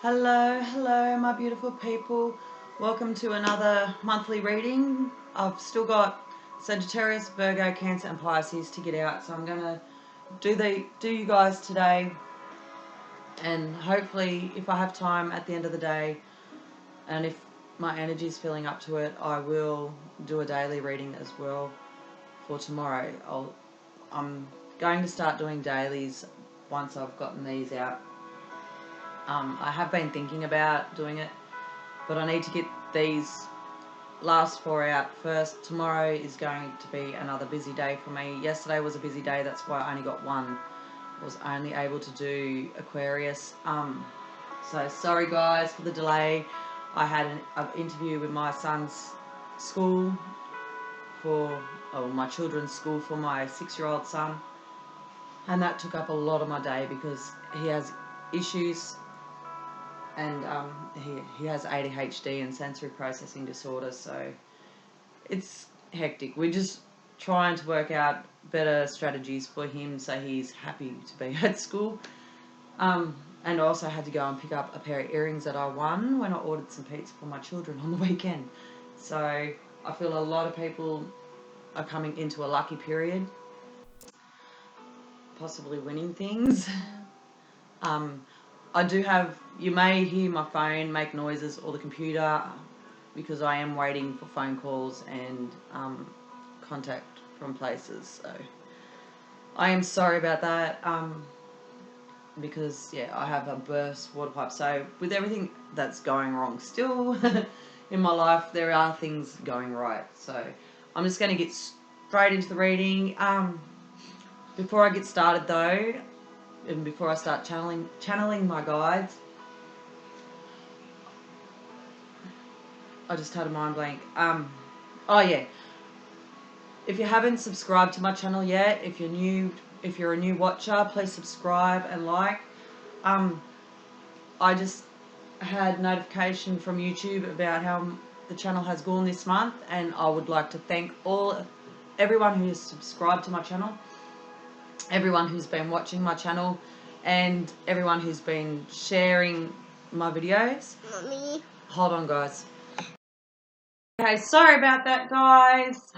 Hello, my beautiful people. Welcome to another monthly reading. I've still got Sagittarius, Virgo, Cancer, and Pisces to get out, so I'm gonna do you guys today, and hopefully, if I have time at the end of the day, and if my energy is feeling up to it, I will do a daily reading as well for tomorrow. I'm going to start doing dailies once I've gotten these out. I have been thinking about doing it, but I need to get these last 4 out first. Tomorrow is going to be another busy day for me. Yesterday was a busy day, that's why I only got one. I was only able to do Aquarius. So sorry guys for the delay. I had an interview with my son's school my children's school for my 6-year-old son, and that took up a lot of my day because he has issues, and he has ADHD and sensory processing disorder, so it's hectic. We're just trying to work out better strategies for him so he's happy to be at school. And I also had to go and pick up a pair of earrings that I won when I ordered some pizza for my children on the weekend. So I feel a lot of people are coming into a lucky period, possibly winning things. I do have, you may hear my phone make noises or the computer because I am waiting for phone calls and contact from places. So I am sorry about that because, I have a burst water pipe. So with everything that's going wrong still in my life, there are things going right. So I'm just going to get straight into the reading. Before I get started though, and before I start channeling my guides, I just had a mind blank. If you haven't subscribed to my channel yet, if you're a new watcher, please subscribe and like. I just had notification from YouTube about how the channel has gone this month, and I would like to thank everyone who has subscribed to my channel, everyone who's been watching my channel, and everyone who's been sharing my videos. Mommy. Hold on, guys. Okay, sorry about that, guys.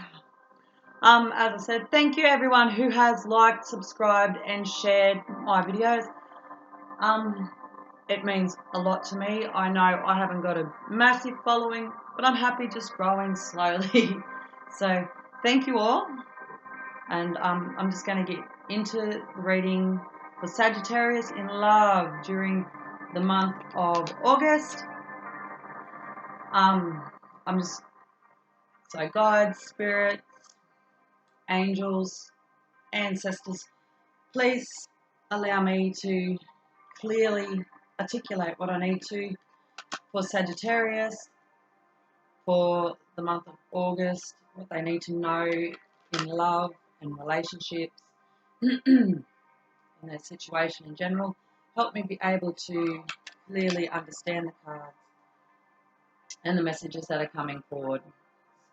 As I said, thank you everyone who has liked, subscribed, and shared my videos. It means a lot to me. I know I haven't got a massive following, but I'm happy just growing slowly. So thank you all. And I'm just going to get into the reading for Sagittarius in love during the month of August. So guides, spirits, angels, ancestors, please allow me to clearly articulate what I need to for Sagittarius for the month of August, what they need to know in love and relationships and their situation in general. Help me be able to clearly understand the cards and the messages that are coming forward. So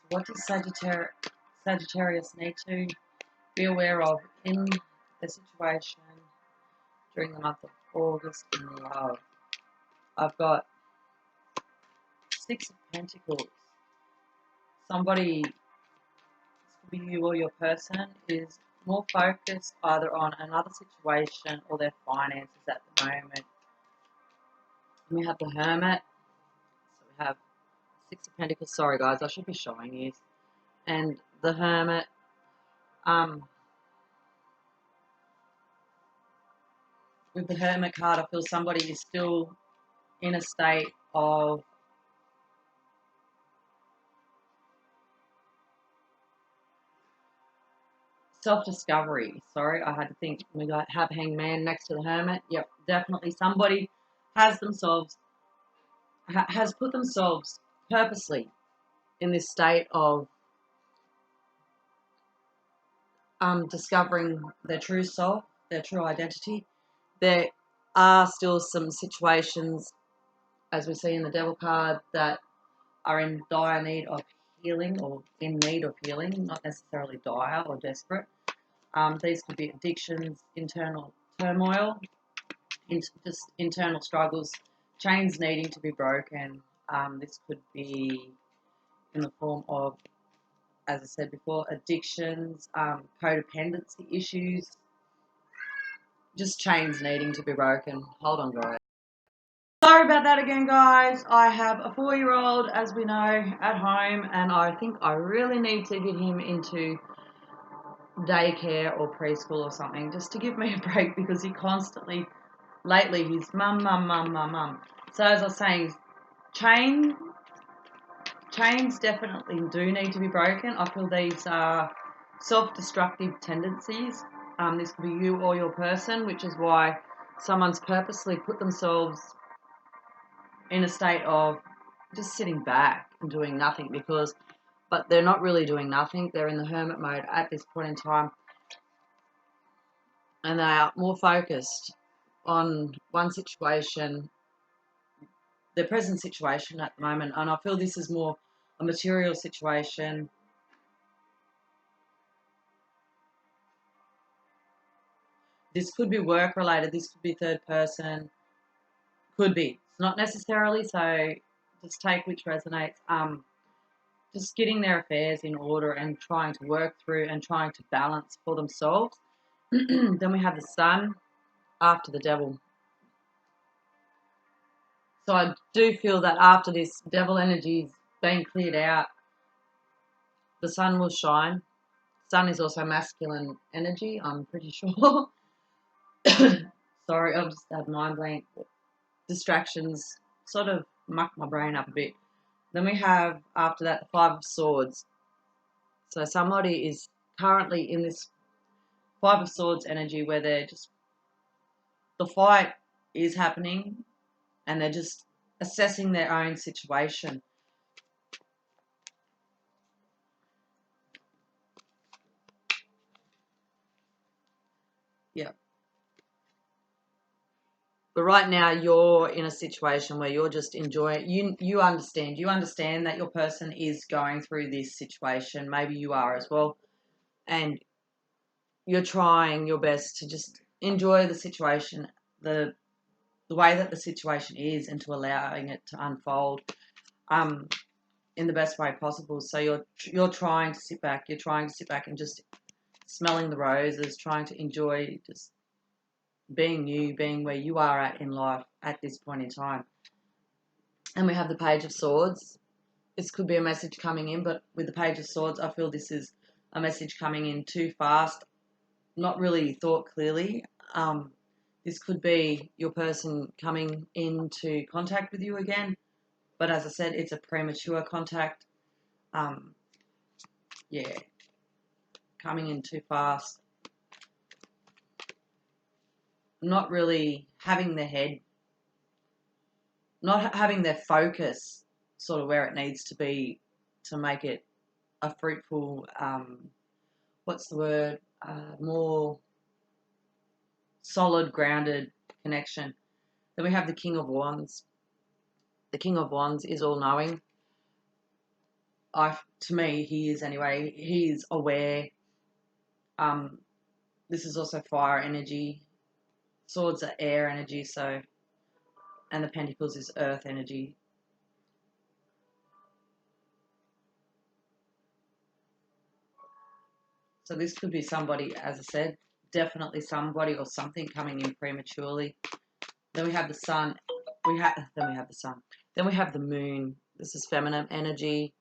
what does Sagittarius need to be aware of in the situation during the month of August in love? I've got 6 of Pentacles. Somebody, this could be you or your person, is more focused either on another situation or their finances at the moment. And we have the Hermit. So we have 6 of Pentacles. Sorry guys, I should be showing you. And the Hermit. With the Hermit card, I feel somebody is still in a state of self-discovery. Sorry, I had to think. We have Hangman next to the Hermit. Yep, definitely somebody has put themselves purposely in this state of discovering their true self, their true identity. There are still some situations, as we see in the Devil card, that are in dire need of healing or in need of healing, not necessarily dire or desperate. These could be addictions, internal turmoil, just internal struggles, chains needing to be broken. This could be in the form of, as I said before, addictions, codependency issues, just chains needing to be broken. Hold on, guys. Sorry about that again, guys. I have a 4-year-old, as we know, at home, and I think I really need to get him into daycare or preschool or something just to give me a break, because he constantly, lately, he's mum, mum, mum, mum, mum. So as I was saying, chains definitely do need to be broken. I feel these are self-destructive tendencies. This could be you or your person, which is why someone's purposely put themselves in a state of just sitting back and doing nothing, but they're not really doing nothing. They're in the hermit mode at this point in time, and they are more focused on one situation, their present situation at the moment. And I feel this is more a material situation. This could be work related. This could be third person. Could be. It's not necessarily. So just take which resonates. Just getting their affairs in order and trying to work through and trying to balance for themselves. Then we have the sun after the devil. So I do feel that after this devil energy is being cleared out, the sun will shine. Sun is also masculine energy, I'm pretty sure. Sorry, I've just had mind blank. Distractions sort of muck my brain up a bit. Then we have, after that, the Five of Swords. So somebody is currently in this Five of Swords energy where they're just, the fight is happening and they're just assessing their own situation. Yeah. But right now you're in a situation where you're just enjoying, you understand that your person is going through this situation. Maybe you are as well. And you're trying your best to just enjoy the situation, the way that the situation is, and to allowing it to unfold in the best way possible. So you're trying to sit back, and just smelling the roses, trying to enjoy just being you, being where you are at in life at this point in time. And we have the Page of Swords. This could be a message coming in, but with the Page of Swords, I feel this is a message coming in too fast, not really thought clearly. This could be your person coming into contact with you again, but as I said, it's a premature contact. Yeah, coming in too fast. Not really having their head, not having their focus sort of where it needs to be to make it a fruitful, what's the word, more solid, grounded connection. Then we have the King of Wands. The King of Wands is all-knowing. To me, he is anyway. He is aware. This is also fire energy. Swords are air energy, so, and the Pentacles is earth energy. So this could be somebody, as I said, definitely somebody or something coming in prematurely. Then we have the sun. Then we have the sun. Then we have the moon. This is feminine energy.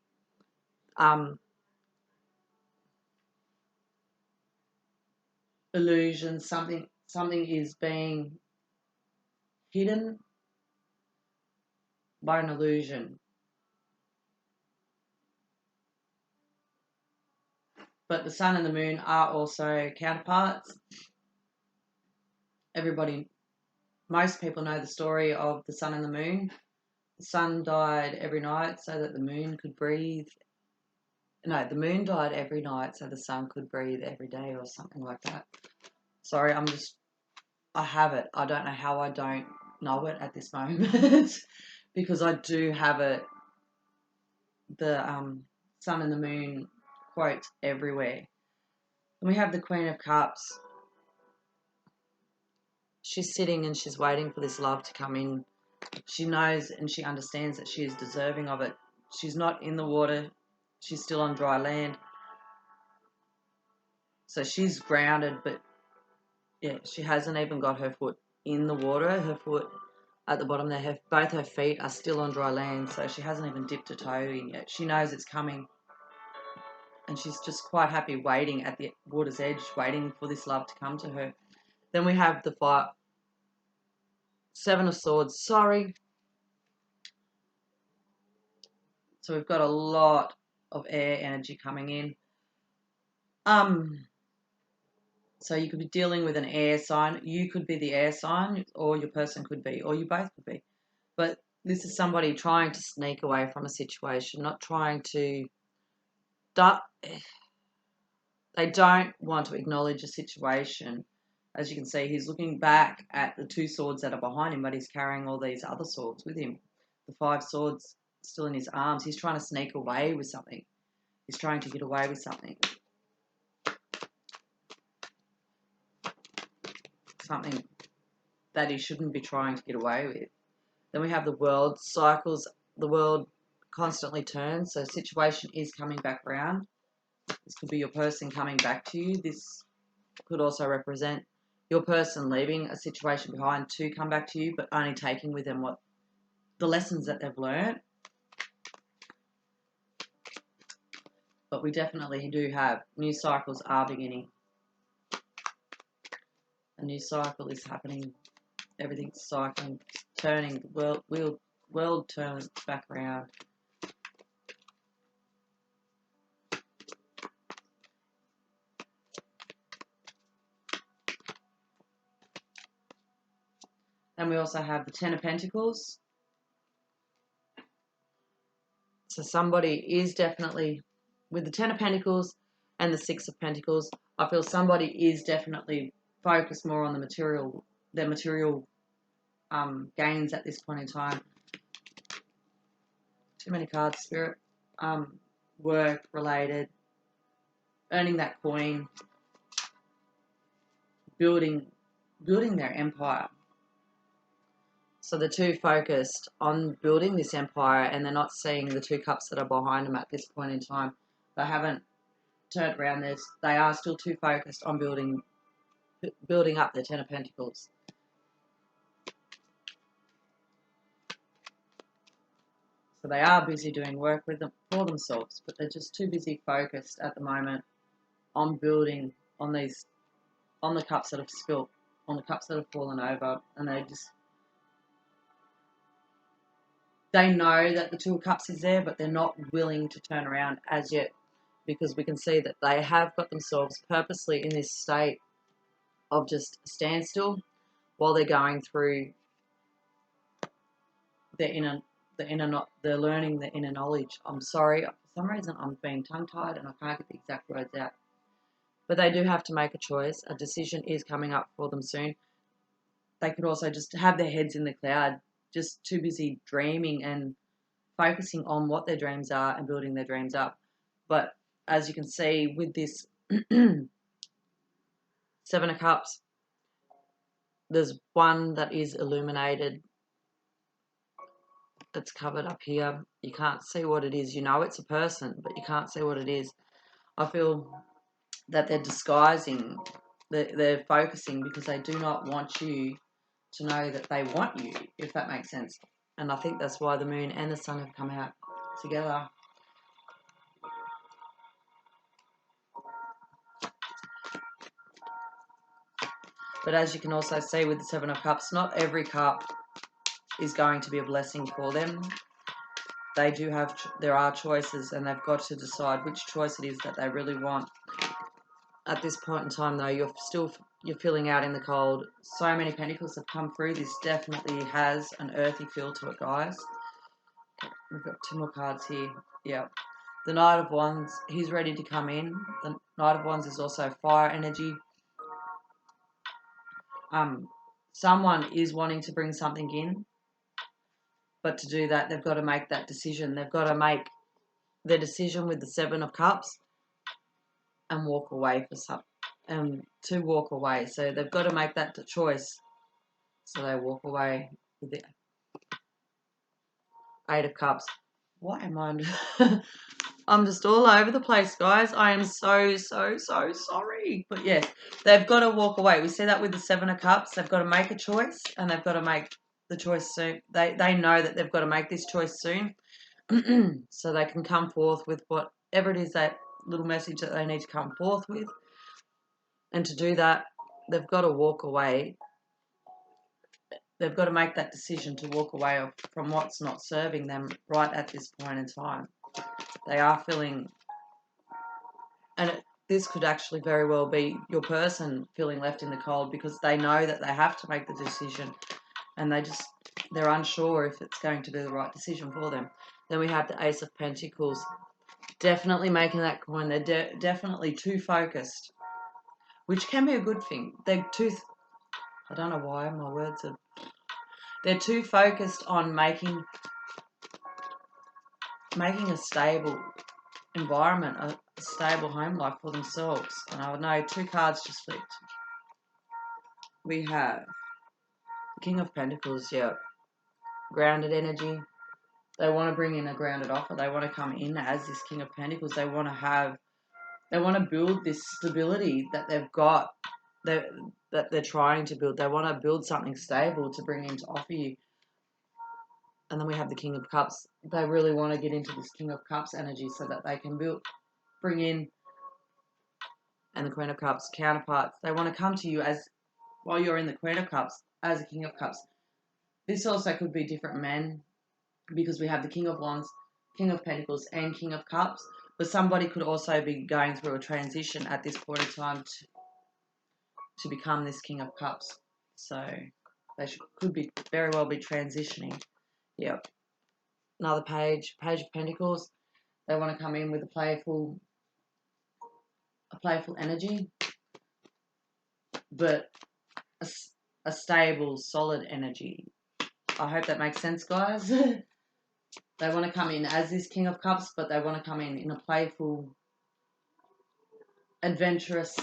Illusion. Something is being hidden by an illusion. But the sun and the moon are also counterparts. Most people know the story of the sun and the moon. The sun died every night so that the moon could breathe. No, the moon died every night so the sun could breathe every day, or something like that. Sorry, I have it. I don't know how I don't know it at this moment because I do have it. The sun and the moon quotes everywhere. And we have the Queen of Cups. She's sitting and she's waiting for this love to come in. She knows and she understands that she is deserving of it. She's not in the water. She's still on dry land. So she's grounded, but yeah, she hasn't even got her foot in the water. Her foot at the bottom there, both her feet are still on dry land, so she hasn't even dipped a toe in yet. She knows it's coming. And she's just quite happy waiting at the water's edge, waiting for this love to come to her. Then we have the Seven of Swords. Sorry. So we've got a lot of air energy coming in. So you could be dealing with an air sign. You could be the air sign, or your person could be, or you both could be. But this is somebody trying to sneak away from a situation, not trying to... They don't want to acknowledge a situation. As you can see, he's looking back at the 2 swords that are behind him, but he's carrying all these other swords with him. The 5 swords still in his arms. He's trying to sneak away with something. He's trying to get away with something. Something that he shouldn't be trying to get away with. Then we have the world cycles. The world constantly turns, so situation is coming back around. This could be your person coming back to you. This could also represent your person leaving a situation behind to come back to you, but only taking with them what the lessons that they've learned. But we definitely do have new cycles are beginning. A new cycle is happening. Everything's cycling, turning. The world turns back around. And we also have the 10 of Pentacles. So somebody is definitely, with the 10 of Pentacles and the 6 of Pentacles, I feel somebody is definitely focused more on their material gains at this point in time. Too many cards, Spirit. Work related, earning that coin, building their empire. So they're too focused on building this empire, and they're not seeing the 2 cups that are behind them at this point in time. They haven't turned around. They are still too focused on building up their 10 of Pentacles. So they are busy doing work with them for themselves, but they're just too busy focused at the moment on building on the cups that have spilt, on the cups that have fallen over, and they know that the 2 of Cups is there, but they're not willing to turn around as yet, because we can see that they have got themselves purposely in this state of just standstill while they're going through they're learning the inner knowledge. I'm sorry, for some reason I'm being tongue-tied and I can't get the exact words out. But they do have to make a choice. A decision is coming up for them soon. They could also just have their heads in the cloud, just too busy dreaming and focusing on what their dreams are and building their dreams up. But as you can see with this 7 of Cups, there's one that is illuminated. That's covered up here. You can't see what it is. You know it's a person, but you can't see what it is. I feel that they're disguising, they're focusing because they do not want you to know that they want you, if that makes sense. And I think that's why the moon and the sun have come out together. But as you can also see with the 7 of Cups, not every cup is going to be a blessing for them. There are choices, and they've got to decide which choice it is that they really want. At this point in time, though, you're feeling out in the cold. So many pentacles have come through. This definitely has an earthy feel to it, guys. We've got 2 more cards here. Yeah. The Knight of Wands, he's ready to come in. The Knight of Wands is also fire energy. Someone is wanting to bring something in, but to do that, they've got to make that decision. They've got to make their decision with the Seven of Cups and walk away for some, to walk away. So they've got to make that choice. So they walk away with the Eight of Cups. Why am I? I'm just all over the place, guys. I am so sorry. But yes, they've got to walk away. We see that with the Seven of Cups. They've got to make a choice, and they've got to make the choice soon. They know that they've got to make this choice soon, so they can come forth with whatever it is, that little message that they need to come forth with. And to do that, they've got to walk away. They've got to make that decision to walk away from what's not serving them right at this point in time. They are feeling, and this could actually very well be your person feeling left in the cold because they know that they have to make the decision, and they're unsure if it's going to be the right decision for them. Then we have the Ace of Pentacles, definitely making that coin. They're definitely too focused, which can be a good thing. I don't know why my words are. They're too focused on making a stable environment, a stable home life for themselves. And I would know 2 cards just flipped. We have King of Pentacles, yeah. Grounded energy. They want to bring in a grounded offer. They want to come in as this King of Pentacles. They want to build this stability that they've got, that they're trying to build. They want to build something stable to bring in to offer you. And then we have the King of Cups. They really want to get into this King of Cups energy so that they can bring in, and the Queen of Cups, counterparts. They want to come to you while you're in the Queen of Cups, as a King of Cups. This also could be different men, because we have the King of Wands, King of Pentacles, and King of Cups. But somebody could also be going through a transition at this point in time to become this King of Cups. So they could very well be transitioning. Yep. Another Page of Pentacles. They want to come in with a playful energy, but a stable, solid energy. I hope that makes sense, guys. They want to come in as this King of Cups, but they want to come in a playful, adventurous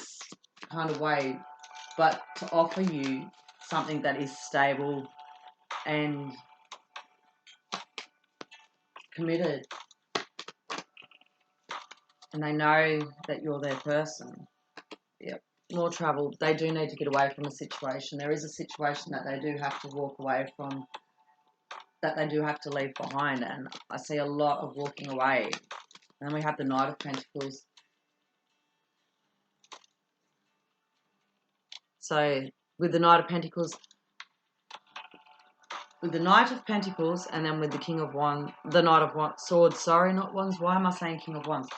kind of way, but to offer you something that is stable and committed. And they know that you're their person. Yep. More trouble. They do need to get away from a situation. There is a situation that they do have to walk away from, that they do have to leave behind. And I see a lot of walking away. And then we have the Knight of Pentacles. So with the Knight of Pentacles, and then with the King of Wands, the Knight of Swords, sorry, not Wands. Why am I saying King of Wands?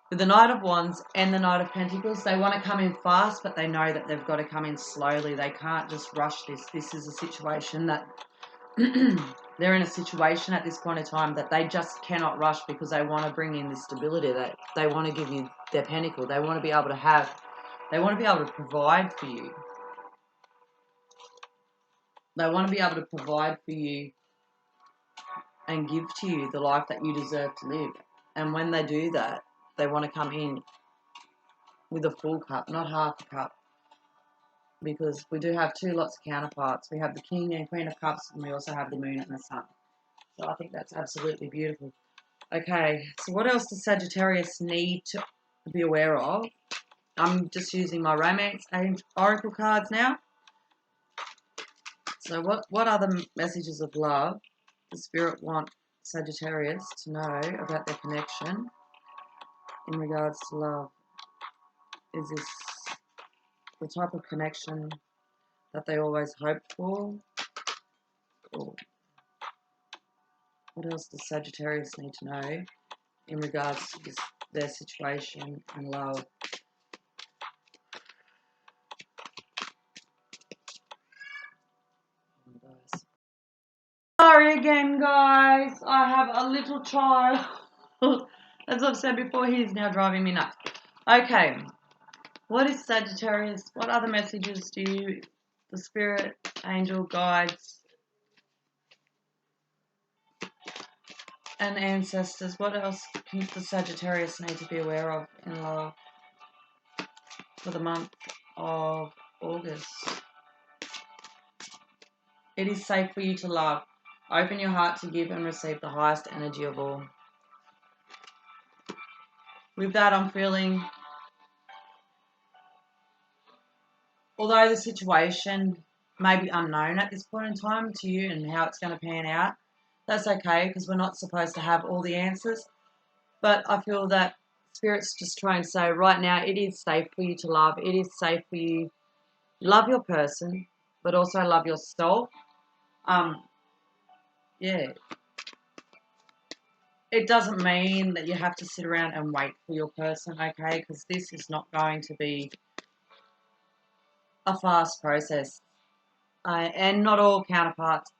With the Knight of Wands and the Knight of Pentacles, they want to come in fast, but they know that they've got to come in slowly. They can't just rush this. This is a situation that they're in a situation at this point in time that they just cannot rush, because they want to bring in this stability. That they want to give you their pentacle. They want to be able to provide for you. They want to be able to provide for you and give to you the life that you deserve to live. And when they do that, they want to come in with a full cup, not half a cup. Because we do have 2 lots of counterparts. We have the King and Queen of Cups, and we also have the Moon and the Sun. So I think that's absolutely beautiful. Okay, so what else does Sagittarius need to be aware of? I'm just using my Romance Oracle cards now. So what other messages of love does Spirit want Sagittarius to know about their connection in regards to love? Is this the type of connection that they always hoped for? Or what else does Sagittarius need to know in regards to their situation and love? Sorry again, guys. I have a little child. As I've said before, he's now driving me nuts. Okay. What is Sagittarius? What other messages do the Spirit, Angel, Guides, and ancestors. What else can the Sagittarius need to be aware of in love for the month of August? It is safe for you to love. Open your heart to give and receive the highest energy of all. With that, I'm feeling, although the situation may be unknown at this point in time to you and how it's going to pan out, that's okay, because we're not supposed to have all the answers. But I feel that Spirit's just trying to say right now it is safe for you to love. It is safe for you. Love your person, but also love yourself. Yeah. It doesn't mean that you have to sit around and wait for your person, okay? Because this is not going to be a fast process. And not all counterparts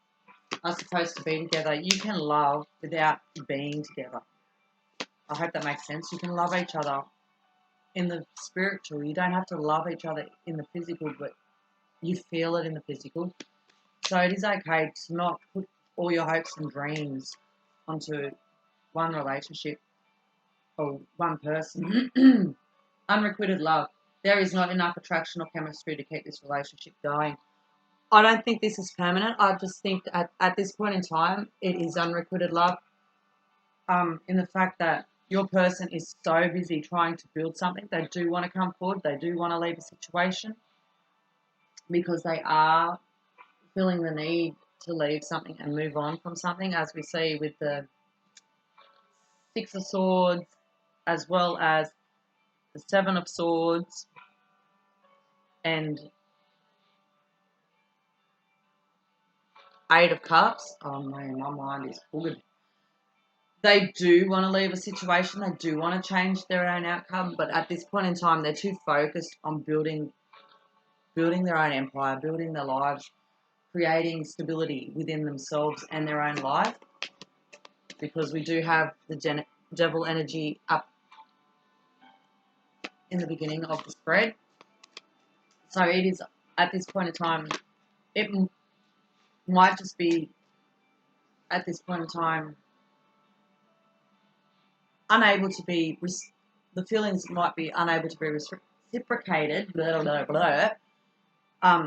are supposed to be together. You can love without being together. I hope that makes sense. You can love each other in the spiritual. You don't have to love each other in the physical, but you feel it in the physical. So it is okay to not put all your hopes and dreams onto one relationship or one person. Unrequited love. There is not enough attraction or chemistry to keep this relationship going. I don't think this is permanent. I just think at this point in time, it is unrequited love. In the fact that your person is so busy trying to build something, they do want to come forward, they do want to leave a situation because they are feeling the need to leave something and move on from something, as we see with the Six of Swords as well as the Seven of Swords and Eight of Cups. Oh man, my mind is full. They do want to leave a situation, they do want to change their own outcome, but at this point in time, they're too focused on building their own empire, building their lives, creating stability within themselves and their own life, because we do have the devil energy up in the beginning of the spread. So it is, at this point in time, it might just be, at this point in time, unable to be, the feelings might be unable to be reciprocated, blah, blah, blah,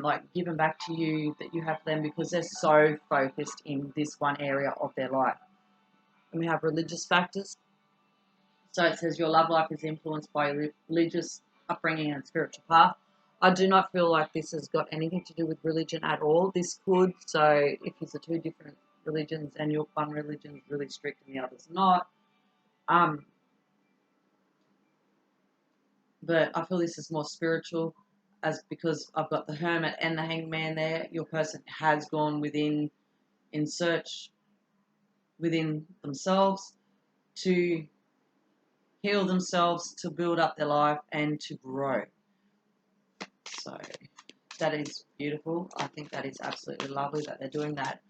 like given back to you that you have them, because they're so focused in this one area of their life. And we have religious factors. So it says your love life is influenced by your religious upbringing and spiritual path. I do not feel like this has got anything to do with religion at all. This could, so if it's the two different religions and your one religion is really strict and the other's not. But I feel this is more spiritual, as because I've got the Hermit and the Hangman there. Your person has gone within, in search within themselves to heal themselves, to build up their life and to grow. So that is beautiful. I think that is absolutely lovely that they're doing that.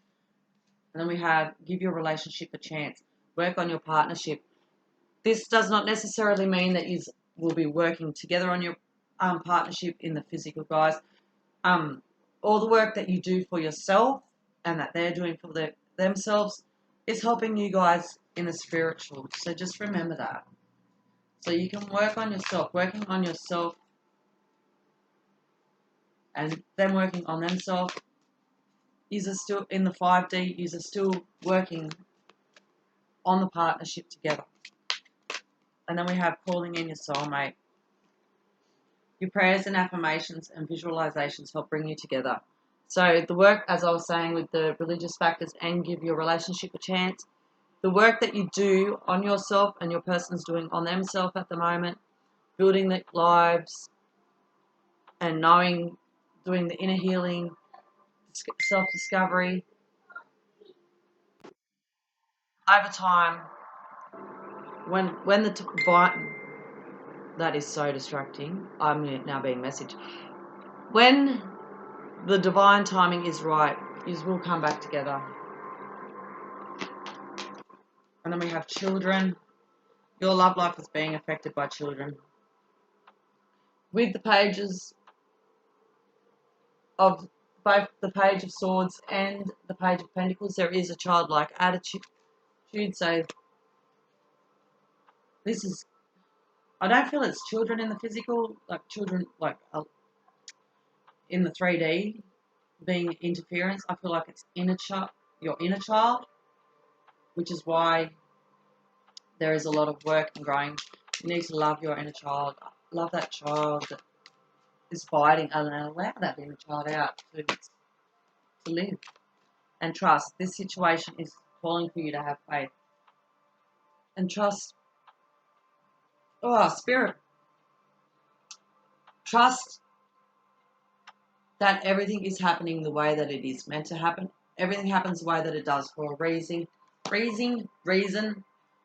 And then we have give your relationship a chance. Work on your partnership. This does not necessarily mean that you will be working together on your partnership in the physical, guys. All the work that you do for yourself and that they're doing for themselves is helping you guys in the spiritual. So just remember that. So you can work on yourself. Working on yourself and them working on themselves. You're still in the 5D. You're still working on the partnership together. And then we have calling in your soulmate. Your prayers and affirmations and visualizations help bring you together. So the work, as I was saying, with the religious factors and give your relationship a chance, the work that you do on yourself and your person's doing on themselves at the moment, building their lives and knowing, doing the inner healing, self-discovery, over time, when the divine, that is so distracting, I'm now being messaged. When the divine timing is right, you will come back together. And then we have children. Your love life is being affected by children. With the pages of both the Page of Swords and the Page of Pentacles, there is a childlike attitude you'd say, this is, I don't feel it's children in the physical, like children, like in the 3D being interference. I feel like it's your inner child, which is why there is a lot of work and growing. You need to love your inner child, love that child that is fighting, and allow that inner child out to live. And trust. This situation is calling for you to have faith. And trust. Oh, Spirit. Trust that everything is happening the way that it is meant to happen. Everything happens the way that it does for a reason. Reason.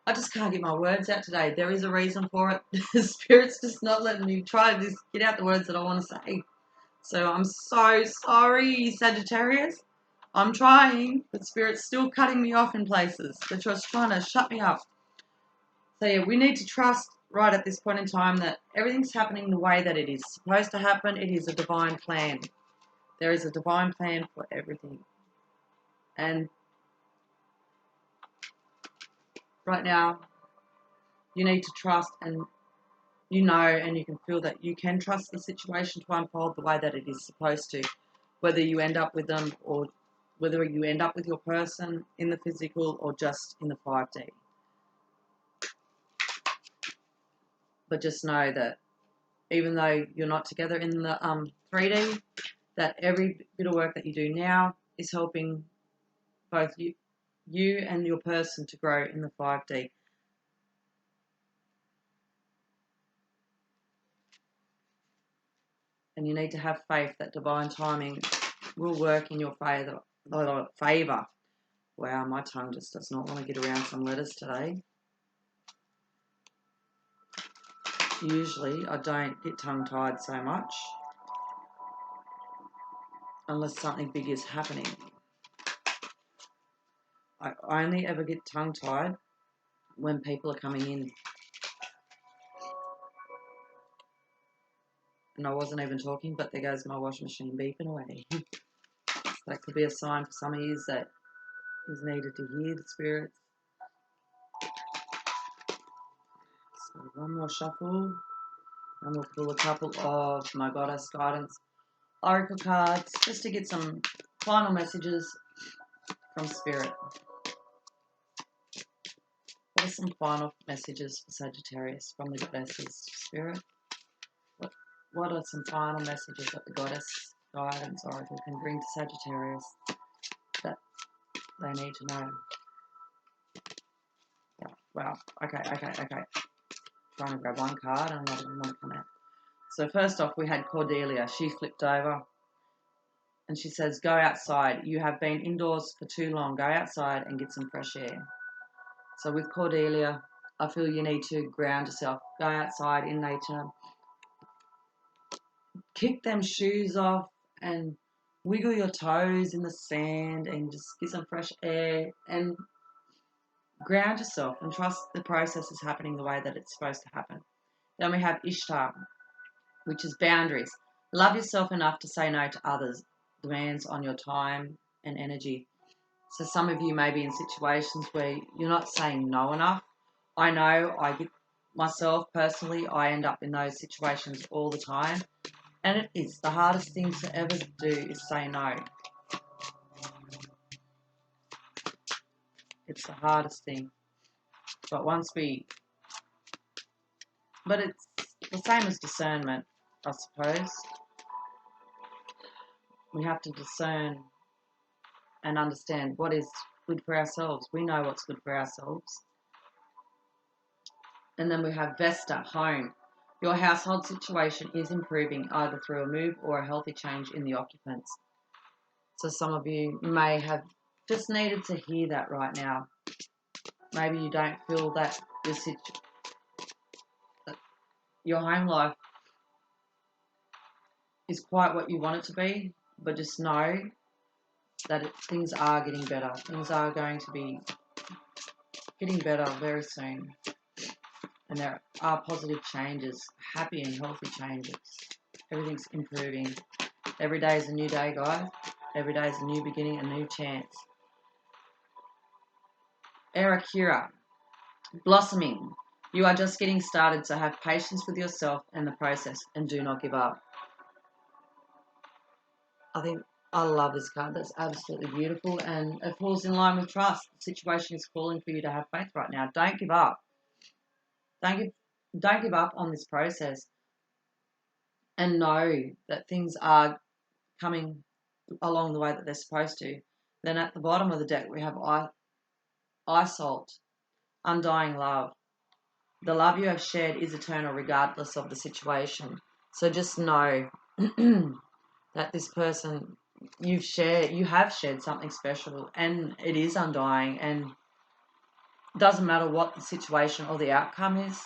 I just can't get my words out today. There is a reason for it. The Spirit's just not letting me try to get out the words that I want to say. So I'm so sorry, Sagittarius. I'm trying, but Spirit's still cutting me off in places. They're just trying to shut me up. So yeah, we need to trust right at this point in time that everything's happening the way that it is supposed to happen. It is a divine plan. There is a divine plan for everything. And right now, you need to trust, and you know and you can feel that you can trust the situation to unfold the way that it is supposed to. Whether you end up with them or whether you end up with your person in the physical or just in the 5D. But just know that even though you're not together in the 3D, that every bit of work that you do now is helping both you and your person to grow in the 5D. And you need to have faith that divine timing will work in your favor. Wow, my tongue just does not want to get around some letters today. Usually I don't get tongue-tied so much unless something big is happening. I only ever get tongue-tied when people are coming in. And I wasn't even talking, but there goes my washing machine beeping away. So that could be a sign for some of you that is needed to hear the spirits. So one more shuffle, and we'll pull a couple of my Goddess Guidance Oracle cards just to get some final messages from Spirit. What are some final messages for Sagittarius from the Goddesses, Spirit? What are some final messages that the Goddess Guidance Oracle can bring to Sagittarius that they need to know? Yeah, wow. Okay. Trying to grab one card and another one come out. So first off, we had Cordelia. She flipped over and she says, go outside. You have been indoors for too long. Go outside and get some fresh air. So with Cordelia, I feel you need to ground yourself. Go outside in nature. Kick them shoes off and wiggle your toes in the sand and just get some fresh air and ground yourself and trust the process is happening the way that it's supposed to happen. Then we have Ishtar, which is boundaries. Love yourself enough to say no to others' demands on your time and energy. So some of you may be in situations where you're not saying no enough. I know I get myself personally, I end up in those situations all the time. And it is the hardest thing to ever do is say no. It's the hardest thing. But it's the same as discernment, I suppose. We have to discern and understand what is good for ourselves. We know what's good for ourselves. And then we have Vesta, home. Your household situation is improving either through a move or a healthy change in the occupants. So some of you may have just needed to hear that right now. Maybe you don't feel that your home life is quite what you want it to be, but just know that things are getting better. Things are going to be getting better very soon. And there are positive changes, happy and healthy changes. Everything's improving. Every day is a new day, guys. Every day is a new beginning, a new chance. Erakira, blossoming. You are just getting started, so have patience with yourself and the process and do not give up. I love this card. That's absolutely beautiful, and it falls in line with trust. The situation is calling for you to have faith right now. Don't give up. Don't give up on this process, and know that things are coming along the way that they're supposed to. Then at the bottom of the deck we have Isolt, undying love. The love you have shared is eternal regardless of the situation. So just know that this person you have shared something special, and it is undying, and it doesn't matter what the situation or the outcome is,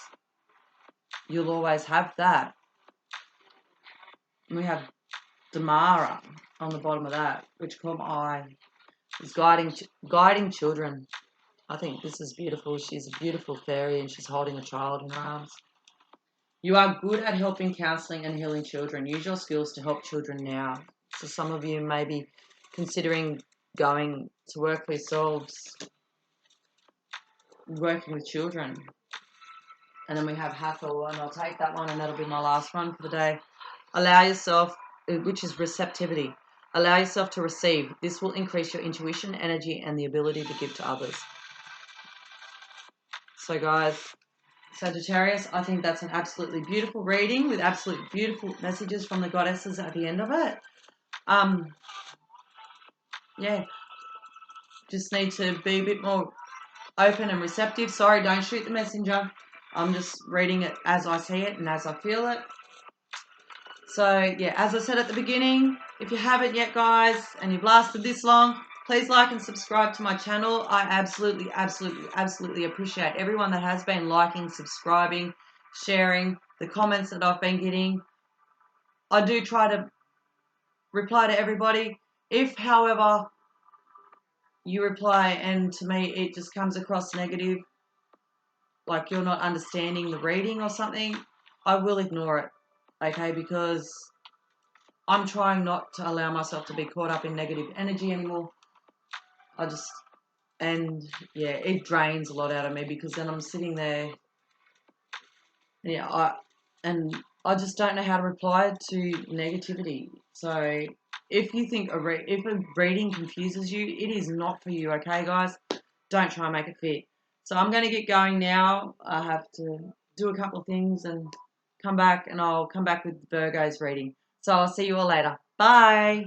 you'll always have that. And we have Damara on the bottom of that, which caught my eye, is guiding children. I think this is beautiful. She's a beautiful fairy and she's holding a child in her arms. You are good at helping, counselling and healing children. Use your skills to help children now. So some of you may be considering going to work for yourselves, working with children. And then we have Hathor, and I'll take that one, and that'll be my last one for the day. Allow yourself, which is receptivity. Allow yourself to receive. This will increase your intuition, energy, and the ability to give to others. So guys, Sagittarius, I think that's an absolutely beautiful reading with absolutely beautiful messages from the goddesses at the end of it. Yeah, just need to be a bit more open and receptive. Sorry, don't shoot the messenger. I'm just reading it as I see it and as I feel it. So, yeah, as I said at the beginning, if you haven't yet, guys, and you've lasted this long, please like and subscribe to my channel. I absolutely, absolutely, absolutely appreciate everyone that has been liking, subscribing, sharing, the comments that I've been getting. I do try to reply to everybody. If, however, you reply and to me it just comes across negative, like you're not understanding the reading or something, I will ignore it, okay? Because I'm trying not to allow myself to be caught up in negative energy anymore. And yeah, it drains a lot out of me because then I'm sitting there, yeah, I just don't know how to reply to negativity. So if you think if a reading confuses you, it is not for you, okay, guys? Don't try and make it fit. So I'm going to get going now. I have to do a couple of things and come back, and I'll come back with Virgo's reading. So I'll see you all later. Bye.